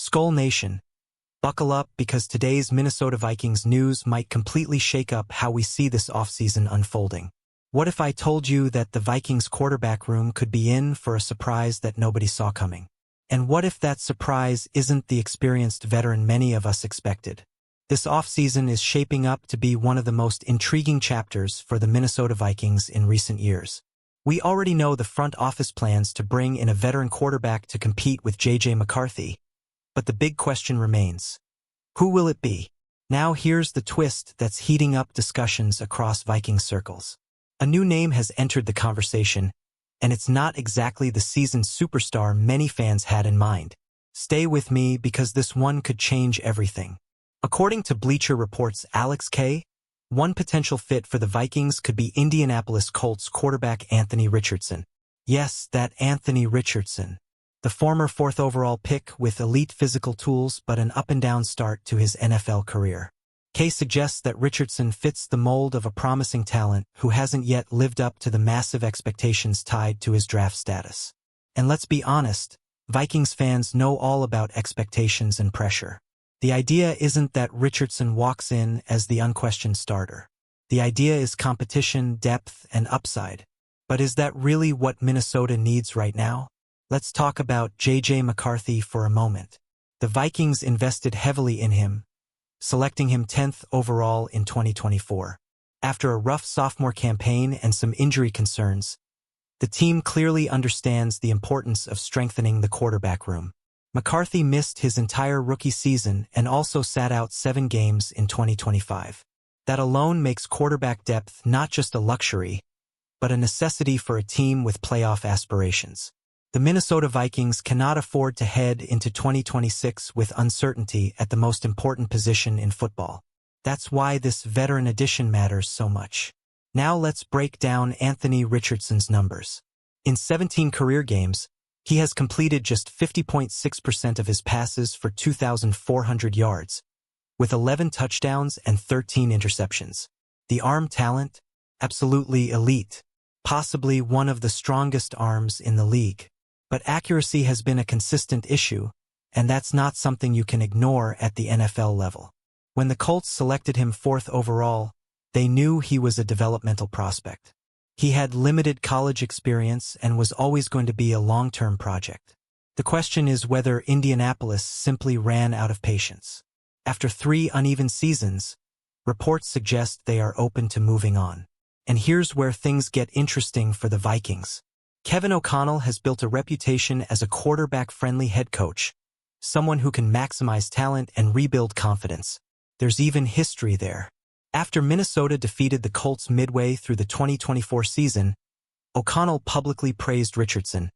Skull Nation, buckle up because today's Minnesota Vikings news might completely shake up how we see this offseason unfolding. What if I told you that the Vikings quarterback room could be in for a surprise that nobody saw coming? And what if that surprise isn't the experienced veteran many of us expected? This offseason is shaping up to be one of the most intriguing chapters for the Minnesota Vikings in recent years. We already know the front office plans to bring in a veteran quarterback to compete with McCarthy. But the big question remains. Who will it be? Now here's the twist that's heating up discussions across Viking circles. A new name has entered the conversation, and it's not exactly the seasoned superstar many fans had in mind. Stay with me because this one could change everything. According to Bleacher Report's Alex K., one potential fit for the Vikings could be Indianapolis Colts quarterback Anthony Richardson. Yes, that Anthony Richardson. The former 4th overall pick with elite physical tools but an up-and-down start to his NFL career. K suggests that Richardson fits the mold of a promising talent who hasn't yet lived up to the massive expectations tied to his draft status. And let's be honest, Vikings fans know all about expectations and pressure. The idea isn't that Richardson walks in as the unquestioned starter. The idea is competition, depth, and upside. But is that really what Minnesota needs right now? Let's talk about McCarthy for a moment. The Vikings invested heavily in him, selecting him 10th overall in 2024. After a rough sophomore campaign and some injury concerns, the team clearly understands the importance of strengthening the quarterback room. McCarthy missed his entire rookie season and also sat out 7 games in 2025. That alone makes quarterback depth not just a luxury, but a necessity for a team with playoff aspirations. The Minnesota Vikings cannot afford to head into 2026 with uncertainty at the most important position in football. That's why this veteran addition matters so much. Now let's break down Anthony Richardson's numbers. In 17 career games, he has completed just 50.6% of his passes for 2,400 yards, with 11 touchdowns and 13 interceptions. The arm talent? Absolutely elite. Possibly one of the strongest arms in the league. But accuracy has been a consistent issue, and that's not something you can ignore at the NFL level. When the Colts selected him 4th overall, they knew he was a developmental prospect. He had limited college experience and was always going to be a long-term project. The question is whether Indianapolis simply ran out of patience. After 3 uneven seasons, reports suggest they are open to moving on. And here's where things get interesting for the Vikings. Kevin O'Connell has built a reputation as a quarterback-friendly head coach, someone who can maximize talent and rebuild confidence. There's even history there. After Minnesota defeated the Colts midway through the 2024 season, O'Connell publicly praised Richardson,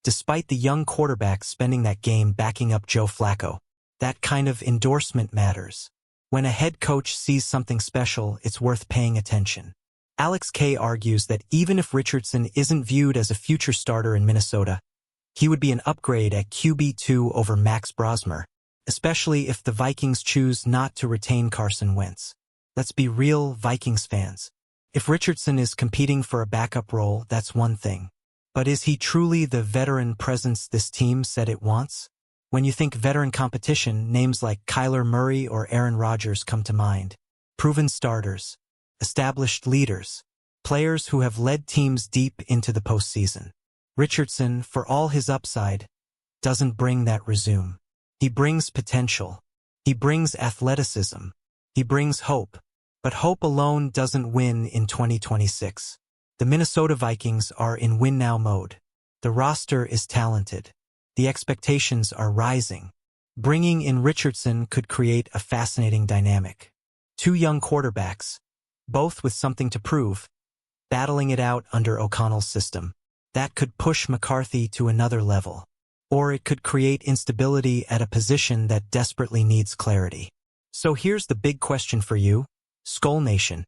despite the young quarterback spending that game backing up Joe Flacco. That kind of endorsement matters. When a head coach sees something special, it's worth paying attention. Alex K. argues that even if Richardson isn't viewed as a future starter in Minnesota, he would be an upgrade at QB2 over Max Brosmer, especially if the Vikings choose not to retain Carson Wentz. Let's be real, Vikings fans. If Richardson is competing for a backup role, that's one thing. But is he truly the veteran presence this team said it wants? When you think veteran competition, names like Kyler Murray or Aaron Rodgers come to mind. Proven starters. Established leaders, players who have led teams deep into the postseason. Richardson, for all his upside, doesn't bring that resume. He brings potential. He brings athleticism. He brings hope. But hope alone doesn't win in 2026. The Minnesota Vikings are in win-now mode. The roster is talented. The expectations are rising. Bringing in Richardson could create a fascinating dynamic. 2 young quarterbacks, both with something to prove, battling it out under O'Connell's system. That could push McCarthy to another level. Or it could create instability at a position that desperately needs clarity. So here's the big question for you, Skull Nation.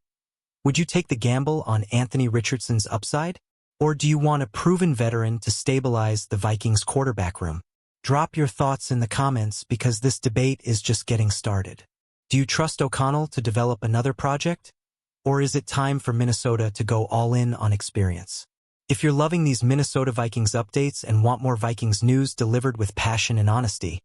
Would you take the gamble on Anthony Richardson's upside? Or do you want a proven veteran to stabilize the Vikings quarterback room? Drop your thoughts in the comments because this debate is just getting started. Do you trust O'Connell to develop another project? Or is it time for Minnesota to go all in on experience? If you're loving these Minnesota Vikings updates and want more Vikings news delivered with passion and honesty,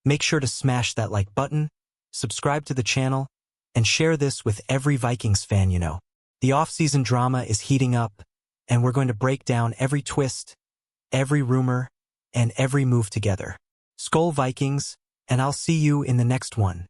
Make sure to smash that like button, subscribe to the channel, and share this with every Vikings fan you know. The off-season drama is heating up, and we're going to break down every twist, every rumor, and every move together. Skol Vikings, and I'll see you in the next one.